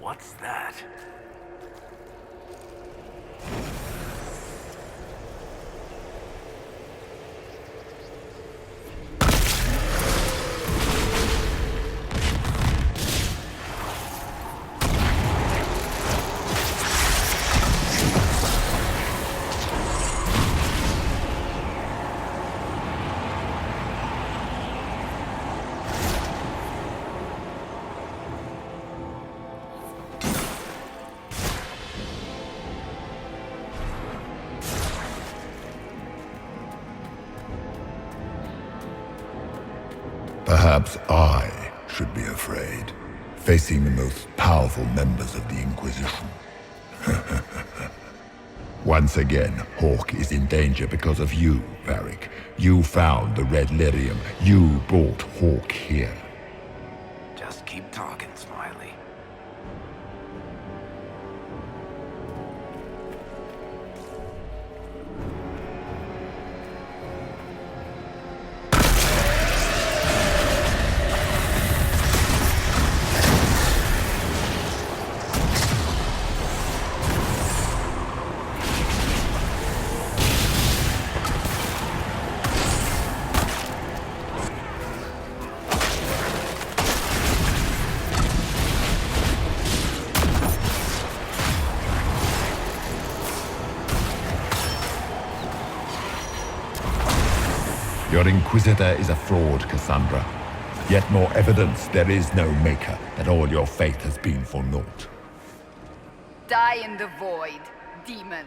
What's that? Perhaps I should be afraid, facing the most powerful members of the Inquisition. Once again, Hawk is in danger because of you, Varric. You found the Red Lyrium. You brought Hawk here. Just keep talking, Smiley. Your Inquisitor is a fraud, Cassandra. Yet more evidence there is no Maker, that all your faith has been for naught. Die in the void, demon.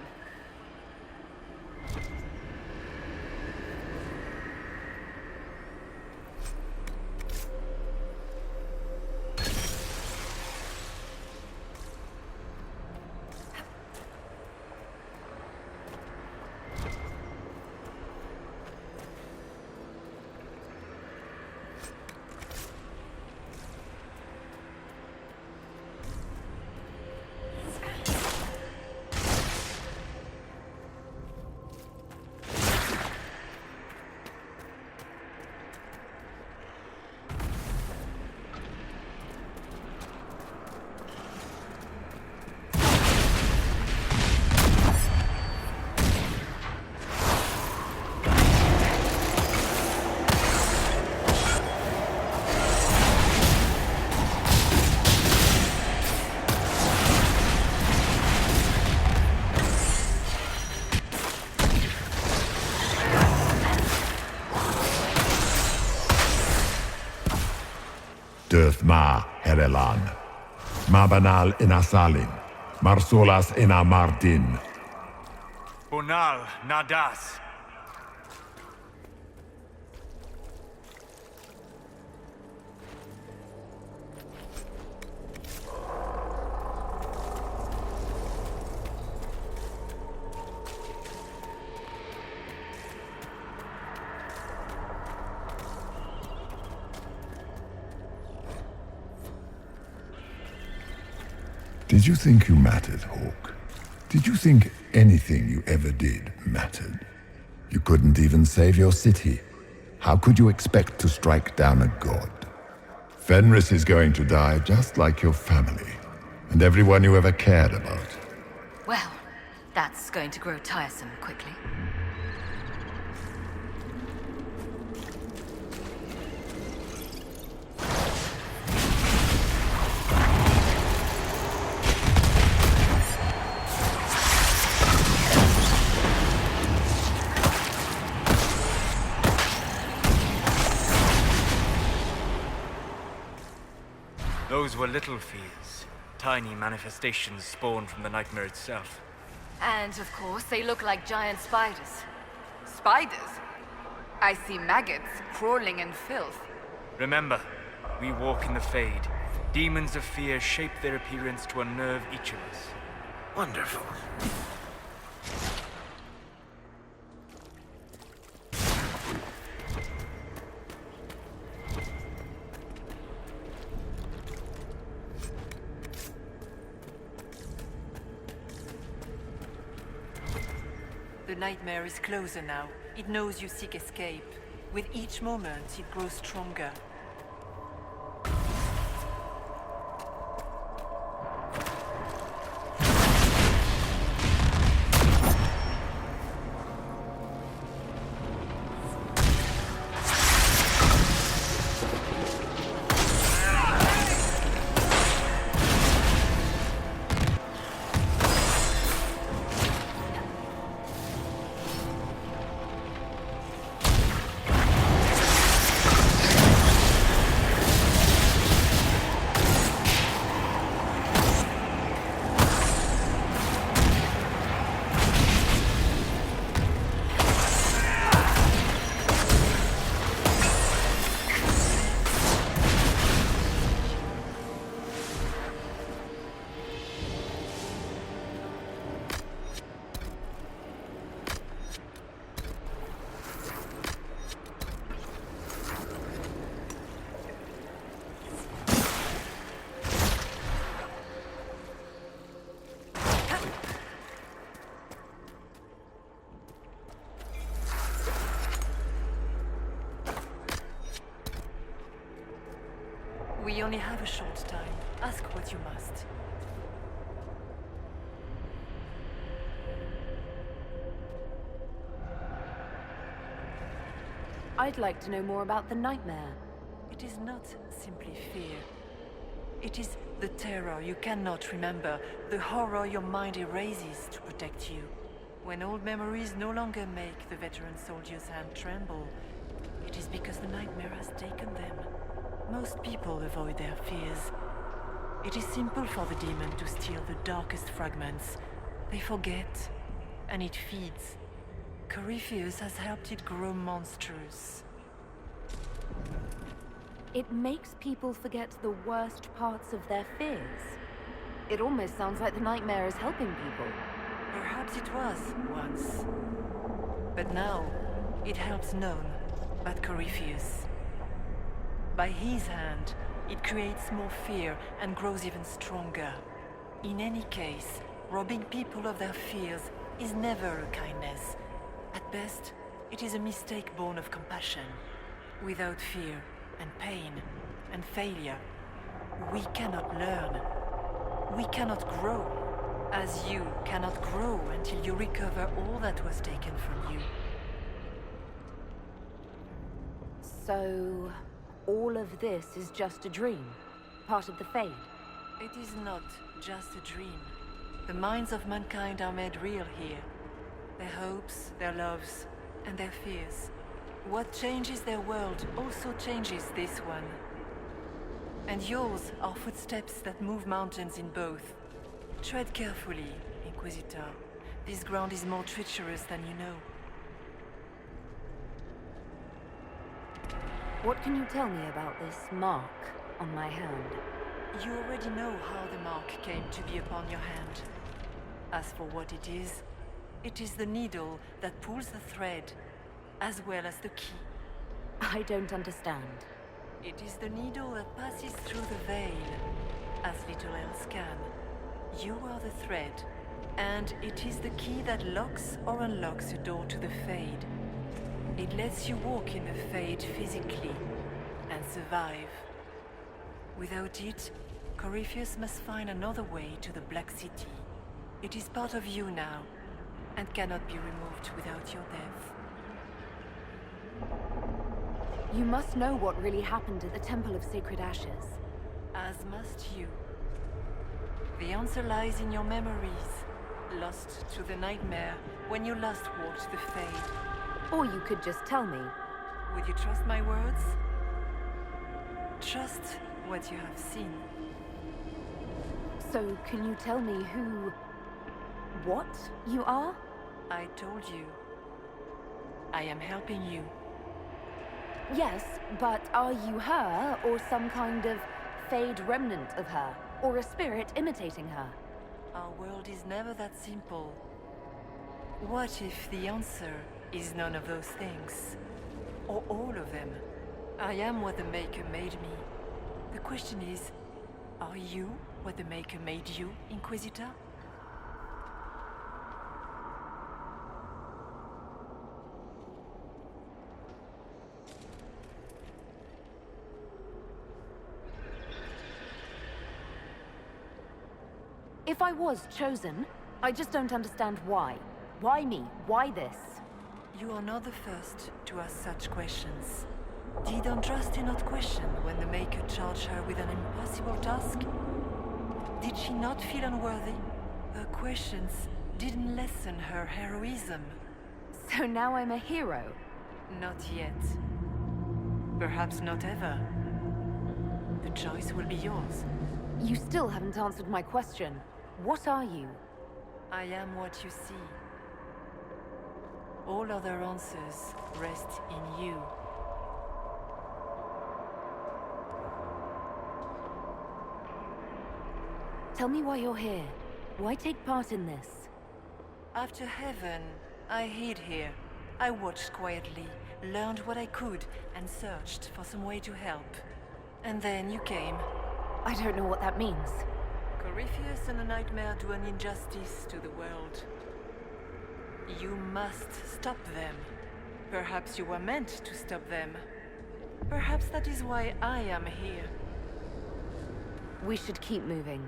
Döth ma Herelan, ma banal inasalin, marsolas ina mardin. Bunal Nadas. Did you think you mattered, Hawk? Did you think anything you ever did mattered? You couldn't even save your city. How could you expect to strike down a god? Fenris is going to die just like your family, and everyone you ever cared about. Well, that's going to grow tiresome quickly. Those were little fears. Tiny manifestations spawned from the nightmare itself. And of course, they look like giant spiders. Spiders? I see maggots crawling in filth. Remember, we walk in the Fade. Demons of fear shape their appearance to unnerve each of us. Wonderful. The nightmare is closer now. It knows you seek escape. With each moment, it grows stronger. We only have a short time. Ask what you must. I'd like to know more about the nightmare. It is not simply fear. It is the terror you cannot remember, the horror your mind erases to protect you. When old memories no longer make the veteran soldier's hand tremble, it is because the nightmare has taken them. Most people avoid their fears. It is simple for the demon to steal the darkest fragments. They forget, and it feeds. Corypheus has helped it grow monstrous. It makes people forget the worst parts of their fears. It almost sounds like the nightmare is helping people. Perhaps it was once. But now, it helps none but Corypheus. By his hand, it creates more fear and grows even stronger. In any case, robbing people of their fears is never a kindness. At best, it is a mistake born of compassion. Without fear and pain and failure, we cannot learn. We cannot grow, as you cannot grow until you recover all that was taken from you. So, all of this is just a dream? Part of the Fade? It is not just a dream. The minds of mankind are made real here. Their hopes, their loves, and their fears. What changes their world also changes this one. And yours are footsteps that move mountains in both. Tread carefully, Inquisitor. This ground is more treacherous than you know. What can you tell me about this mark on my hand? You already know how the mark came to be upon your hand. As for what it is the needle that pulls the thread, as well as the key. I don't understand. It is the needle that passes through the veil, as little else can. You are the thread, and it is the key that locks or unlocks a door to the Fade. It lets you walk in the Fade physically, and survive. Without it, Corypheus must find another way to the Black City. It is part of you now, and cannot be removed without your death. You must know what really happened at the Temple of Sacred Ashes. As must you. The answer lies in your memories, lost to the nightmare when you last walked the Fade. Or you could just tell me. Would you trust my words? Trust what you have seen. So, can you tell me what you are? I told you. I am helping you. Yes, but are you her, or some kind of Fade remnant of her? Or a spirit imitating her? Our world is never that simple. What if the answer is none of those things? Or all of them? I am what the Maker made me. The question is, are you what the Maker made you, Inquisitor? If I was chosen, I just don't understand why. Why me? Why this? You are not the first to ask such questions. Did Andraste not question when the Maker charged her with an impossible task? Did she not feel unworthy? Her questions didn't lessen her heroism. So now I'm a hero? Not yet. Perhaps not ever. The choice will be yours. You still haven't answered my question. What are you? I am what you see. All other answers rest in you. Tell me why you're here. Why take part in this? After heaven, I hid here. I watched quietly, learned what I could, and searched for some way to help. And then you came. I don't know what that means. Corypheus and the Nightmare do an injustice to the world. You must stop them. Perhaps you were meant to stop them. Perhaps that is why I am here. We should keep moving.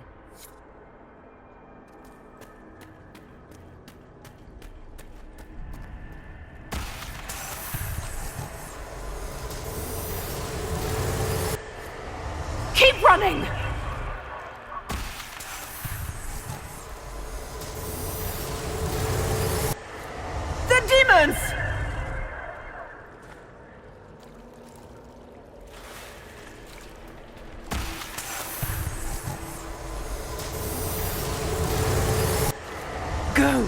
Keep running! The demons! Go!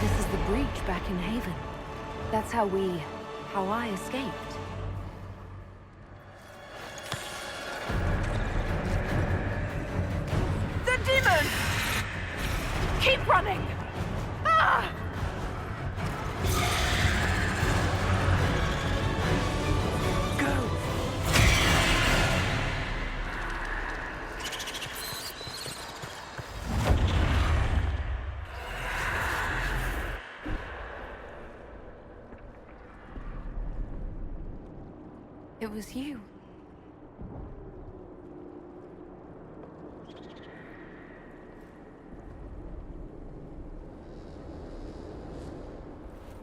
This is the breach back in Haven. That's how I escaped. The demon! Keep running! Ah! Go! It was you.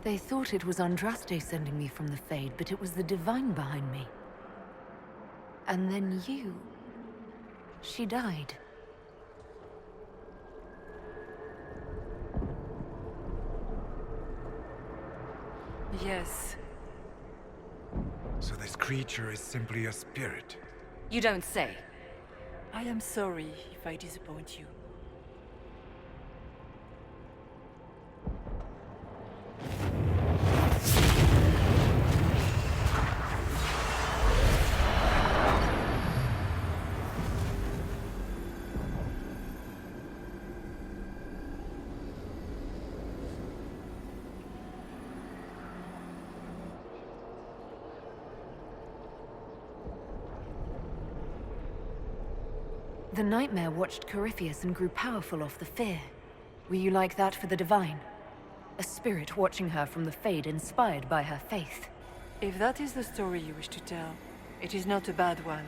They thought it was Andraste sending me from the Fade, but it was the Divine behind me. And then you... She died. Yes. So this creature is simply a spirit. You don't say. I am sorry if I disappoint you. The Nightmare watched Corypheus and grew powerful off the fear. Were you like that for the Divine? A spirit watching her from the Fade, inspired by her faith. If that is the story you wish to tell, it is not a bad one.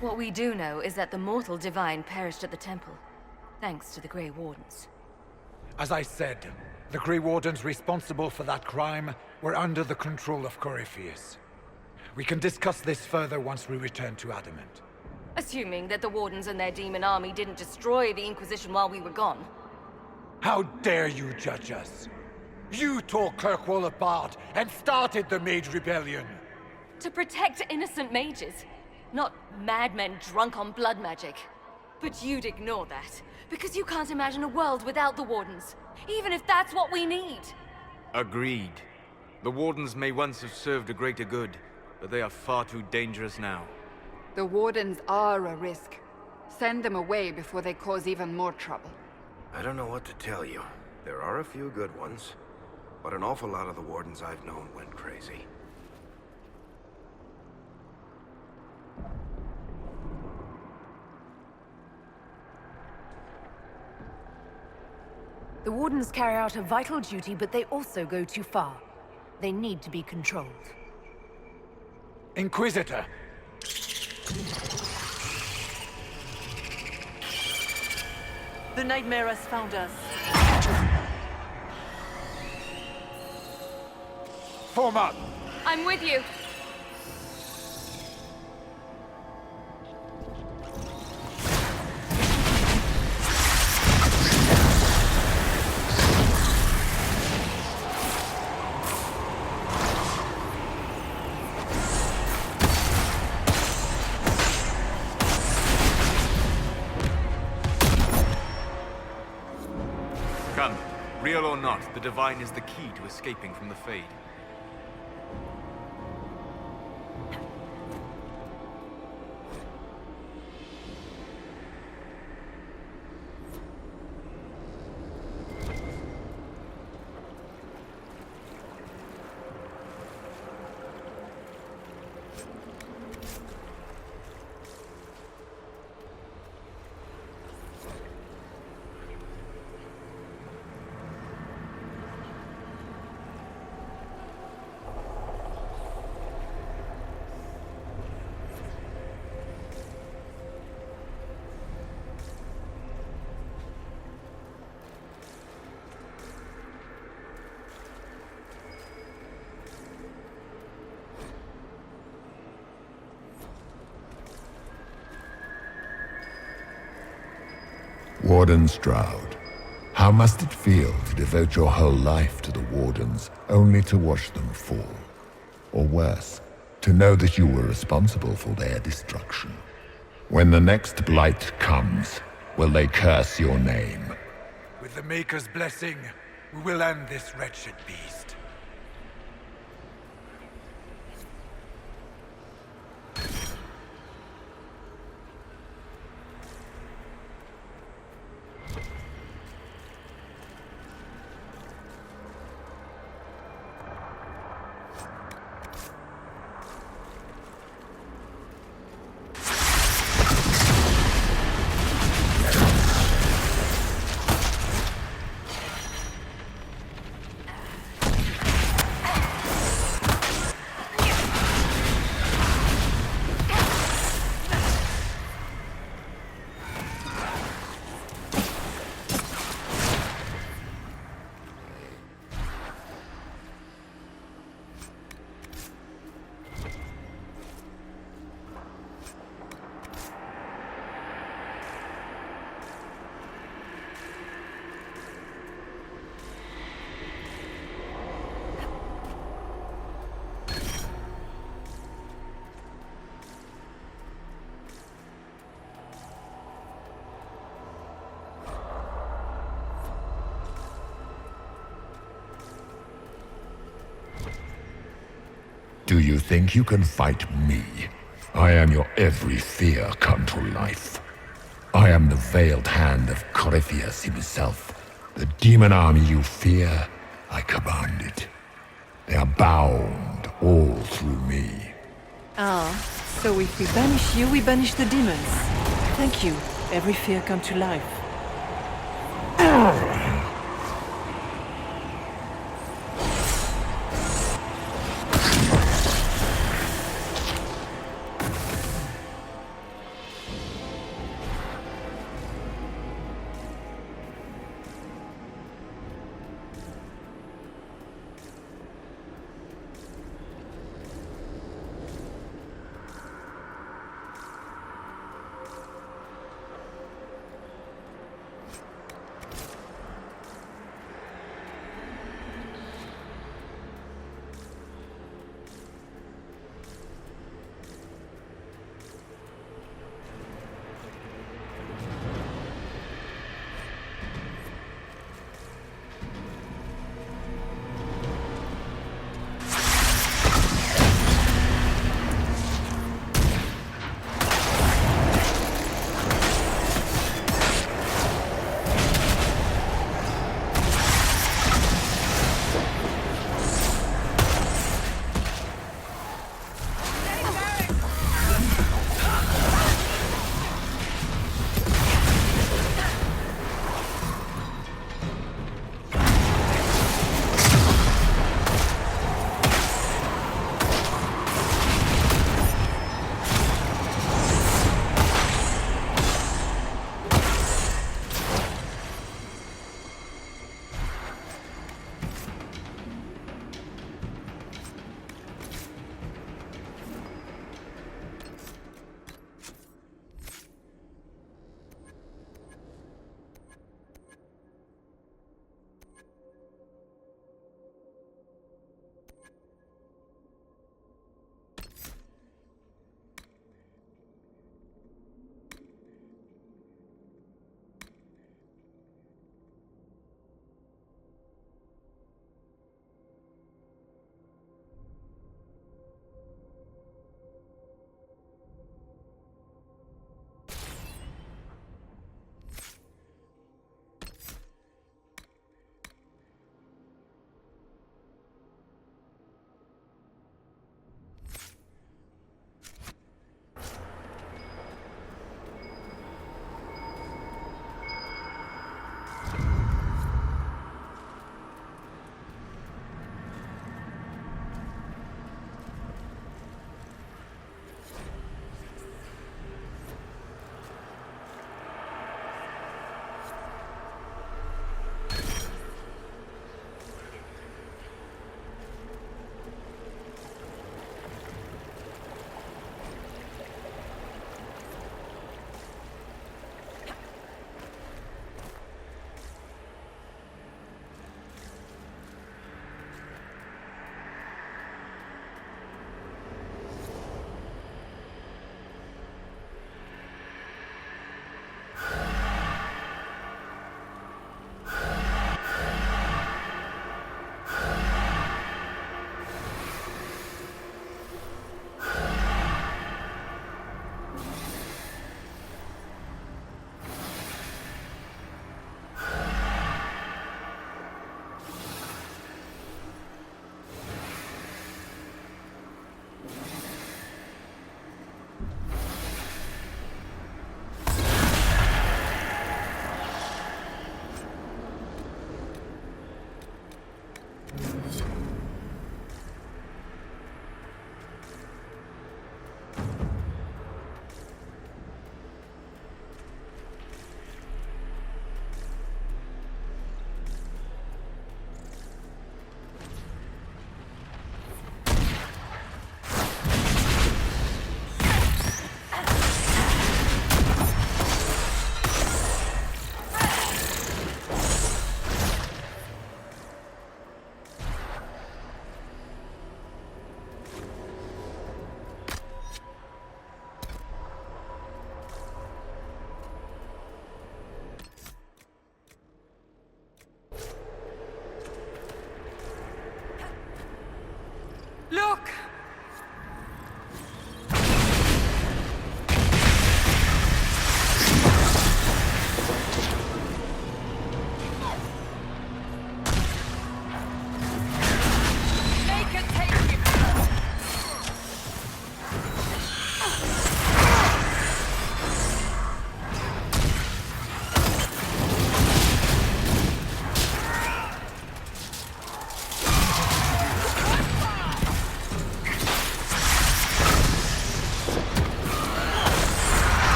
What we do know is that the mortal Divine perished at the temple, thanks to the Grey Wardens. As I said, the Grey Wardens responsible for that crime were under the control of Corypheus. We can discuss this further once we return to Adamant. Assuming that the Wardens and their demon army didn't destroy the Inquisition while we were gone. How dare you judge us? You tore Kirkwall apart and started the Mage Rebellion! To protect innocent mages, not madmen drunk on blood magic. But you'd ignore that, because you can't imagine a world without the Wardens, even if that's what we need. Agreed. The Wardens may once have served a greater good, but they are far too dangerous now. The Wardens are a risk. Send them away before they cause even more trouble. I don't know what to tell you. There are a few good ones, but an awful lot of the Wardens I've known went crazy. The Wardens carry out a vital duty, but they also go too far. They need to be controlled. Inquisitor! The Nightmare has found us. Form up! I'm with you. Come, real or not, the Divine is the key to escaping from the Fade. Warden Stroud, how must it feel to devote your whole life to the Wardens only to watch them fall? Or worse, to know that you were responsible for their destruction? When the next blight comes, will they curse your name? With the Maker's blessing, we will end this wretched beast. Do you think you can fight me? I am your every fear come to life. I am the veiled hand of Corypheus himself. The demon army you fear, I command it. They are bound all through me. Ah, so if we banish you, we banish the demons. Thank you. Every fear come to life.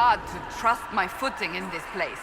hard to trust my footing in this place.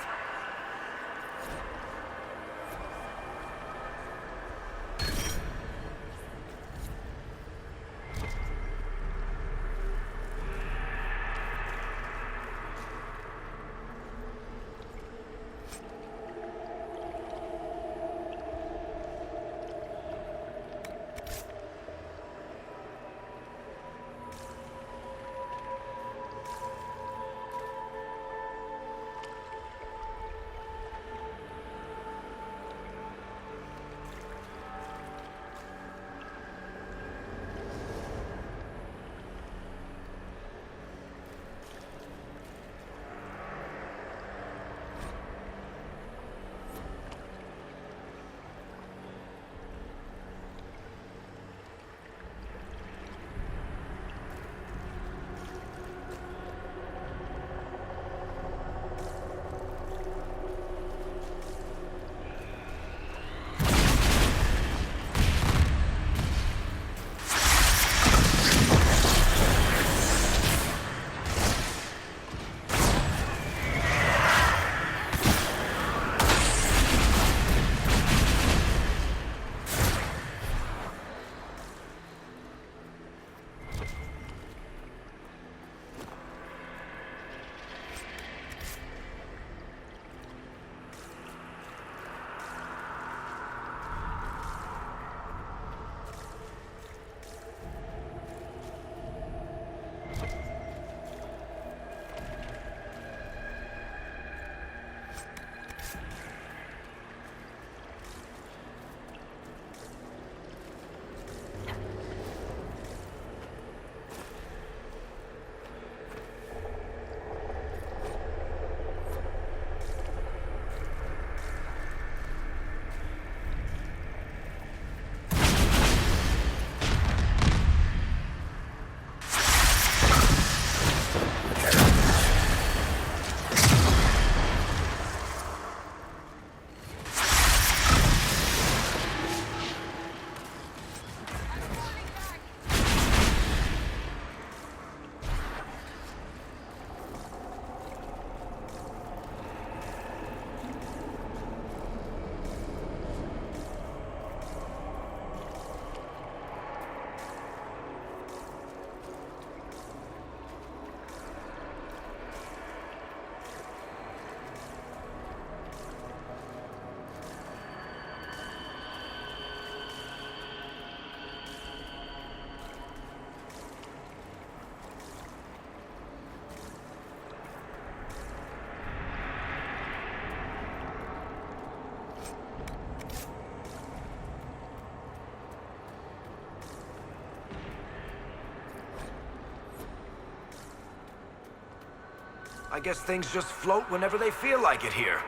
I guess things just float whenever they feel like it here.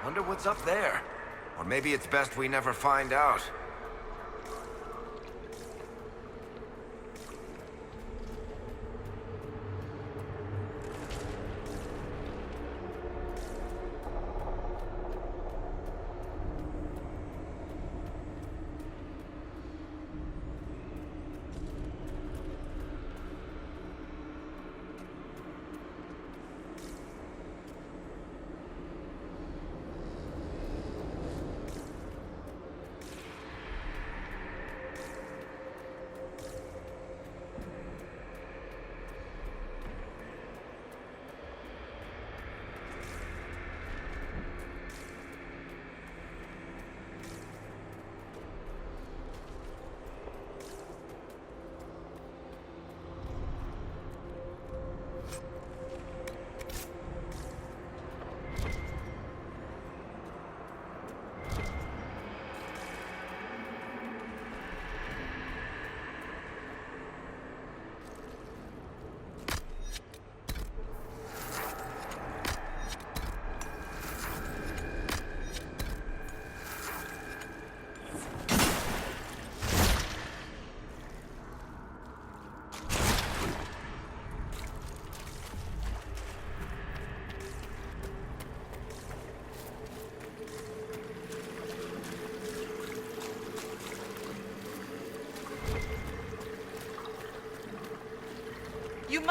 Wonder what's up there. Or maybe it's best we never find out.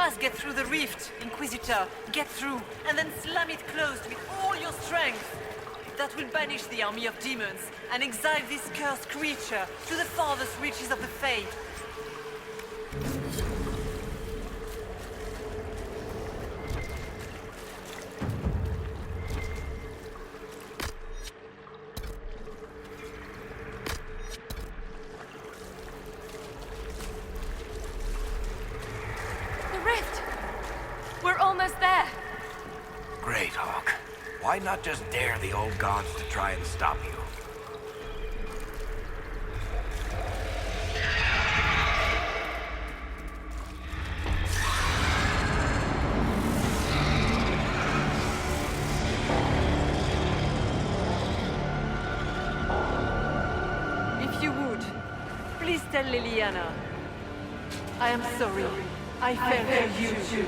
must get through the rift, Inquisitor. Get through, and then slam it closed with all your strength. That will banish the army of demons and exile this cursed creature to the farthest reaches of the Fade. The rift! We're almost there! Great, Hawk. Why not just dare the old gods to try and stop you? If you would, please tell Liliana. I am sorry. I fell for you.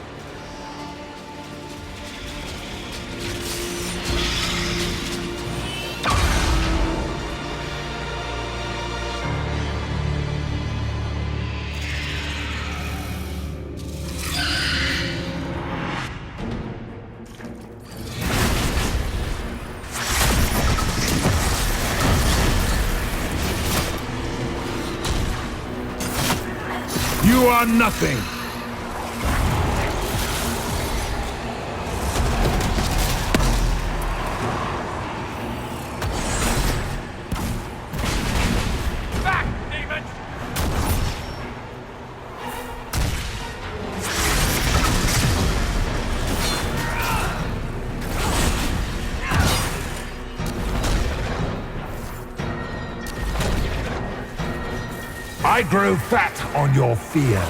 You are nothing! Back, demons! I grow fat on your fear.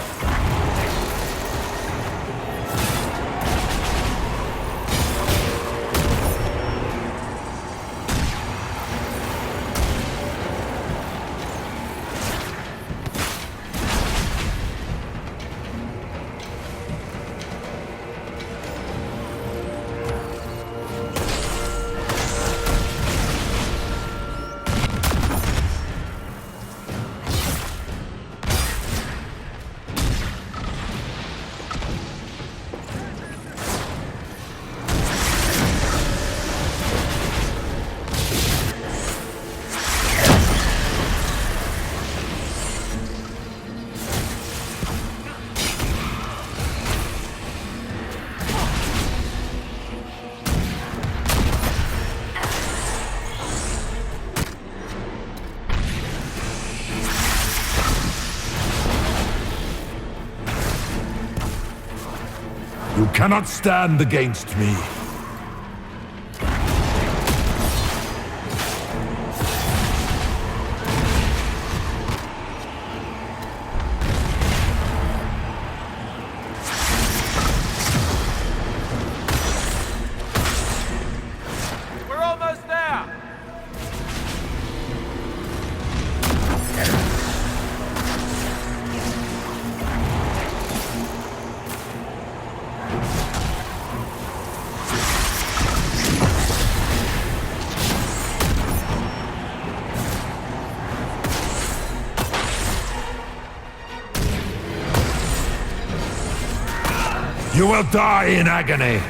You cannot stand against me. We're almost there! You will die in agony.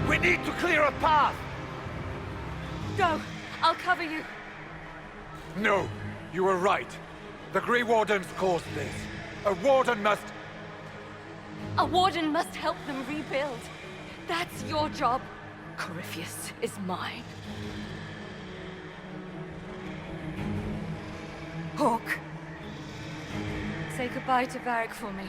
We need to clear a path! Go! I'll cover you. No, you were right. The Grey Wardens caused this. A Warden must... A warden must help them rebuild. That's your job. Corypheus is mine. Hawk. Say goodbye to Varric for me.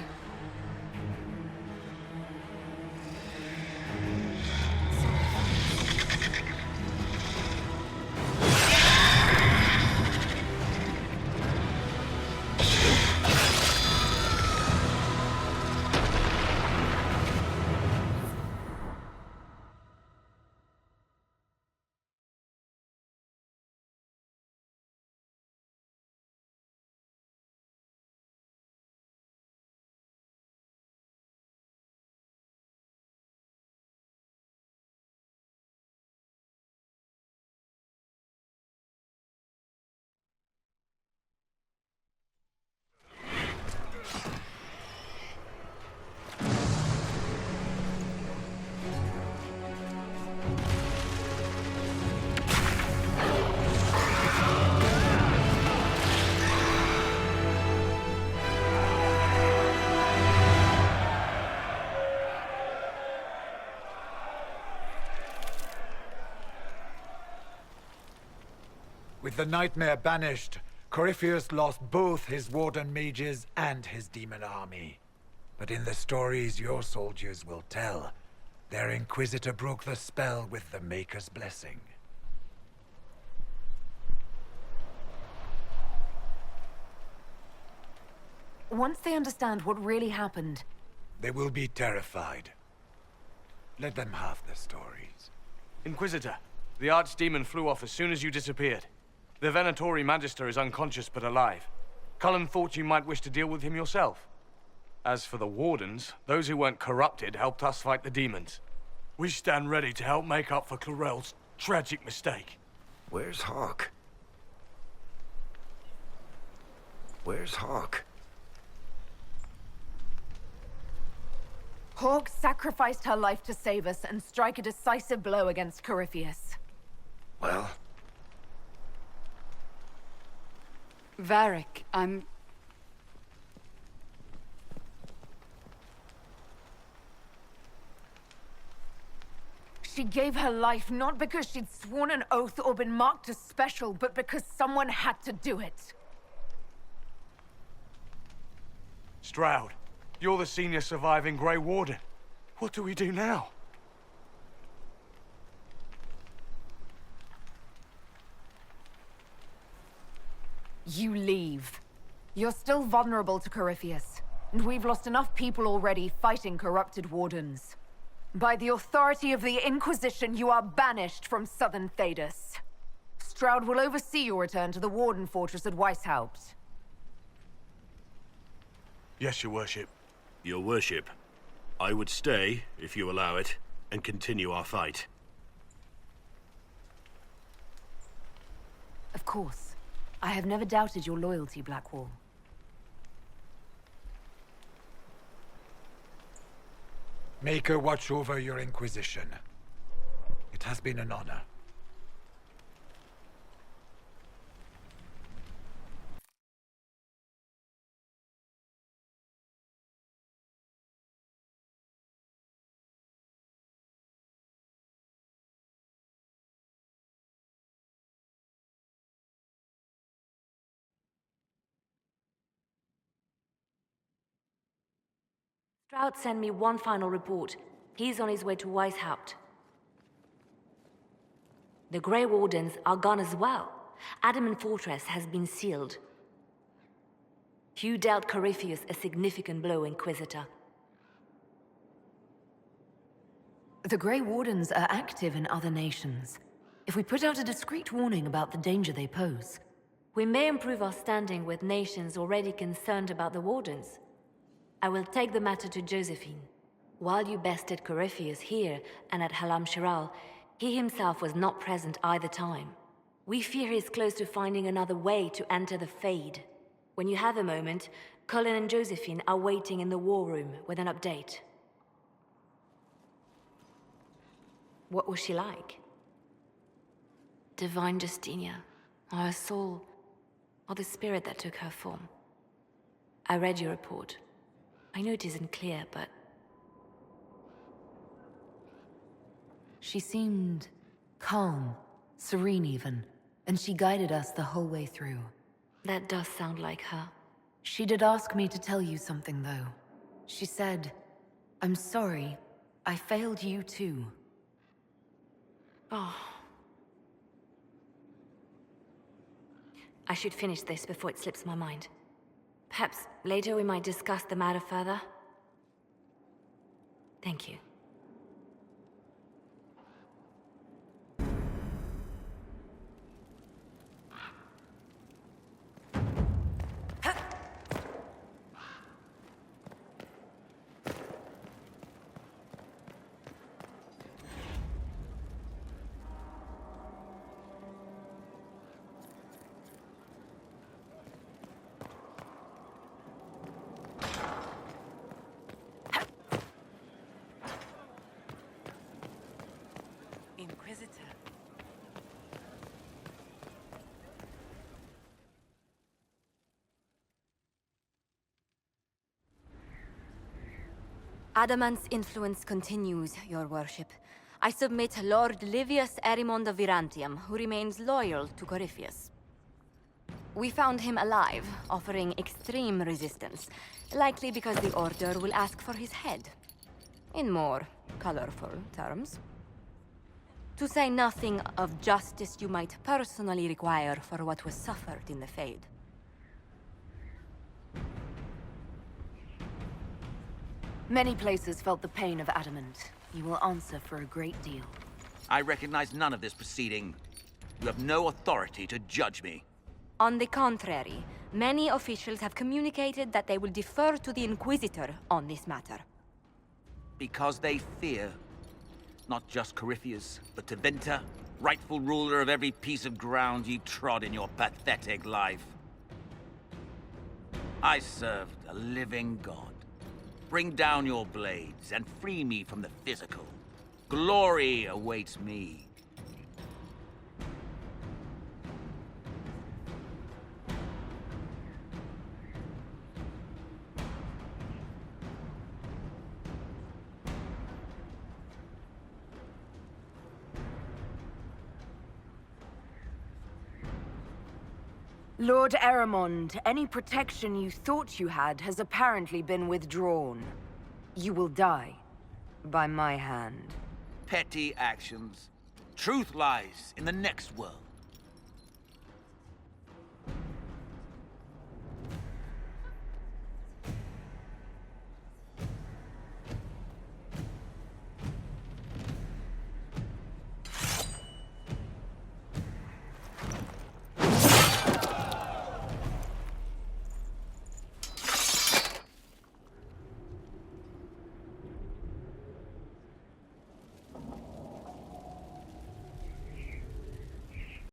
With the nightmare banished, Corypheus lost both his warden mages and his demon army. But in the stories your soldiers will tell, their Inquisitor broke the spell with the Maker's blessing. Once they understand what really happened, They will be terrified. Let them have the stories. Inquisitor, the Archdemon flew off as soon as you disappeared. The Venatori Magister is unconscious but alive. Cullen thought you might wish to deal with him yourself. As for the Wardens, those who weren't corrupted helped us fight the demons. We stand ready to help make up for Clarel's tragic mistake. Where's Hawk? Where's Hawk? Hawk sacrificed her life to save us and strike a decisive blow against Corypheus. Well, Varric, I'm... She gave her life not because she'd sworn an oath or been marked as special, but because someone had to do it. Stroud, you're the senior surviving Grey Warden. What do we do now? You leave. You're still vulnerable to Corypheus, and we've lost enough people already fighting corrupted wardens. By the authority of the Inquisition, you are banished from Southern Thedas. Stroud will oversee your return to the Warden Fortress at Weishaupt. Yes, your worship. Your worship, I would stay, if you allow it, and continue our fight. Of course. I have never doubted your loyalty, Blackwall. Maker watch over your Inquisition. It has been an honor. Stroud sent me one final report. He's on his way to Weishaupt. The Grey Wardens are gone as well. Adamant Fortress has been sealed. You dealt Corypheus a significant blow, Inquisitor. The Grey Wardens are active in other nations. If we put out a discreet warning about the danger they pose, We may improve our standing with nations already concerned about the Wardens. I will take the matter to Josephine. While you bested Corypheus here and at Halam Shiral, he himself was not present either time. We fear he is close to finding another way to enter the Fade. When you have a moment, Cullen and Josephine are waiting in the war room with an update. What was she like? Divine Justinia, or her soul, or the spirit that took her form. I read your report. I know it isn't clear, but... she seemed calm, serene even, and she guided us the whole way through. That does sound like her. She did ask me to tell you something, though. She said, "I'm sorry. I failed you too." Oh. I should finish this before it slips my mind. Perhaps later we might discuss the matter further. Thank you. Inquisitor. Adamant's influence continues, your worship. I submit Lord Livius Erimond of Virantium, who remains loyal to Corypheus. We found him alive, offering extreme resistance, likely because the Order will ask for his head. In more colorful terms. To say nothing of justice you might personally require for what was suffered in the Fade. Many places felt the pain of Adamant. You will answer for a great deal. I recognize none of this proceeding. You have no authority to judge me. On the contrary, many officials have communicated that they will defer to the Inquisitor on this matter. Because they fear. Not just Corypheus, but Tevinter, rightful ruler of every piece of ground you trod in your pathetic life. I served a living god. Bring down your blades and free me from the physical. Glory awaits me. Lord Erimond, any protection you thought you had has apparently been withdrawn. You will die. By my hand. Petty actions. Truth lies in the next world.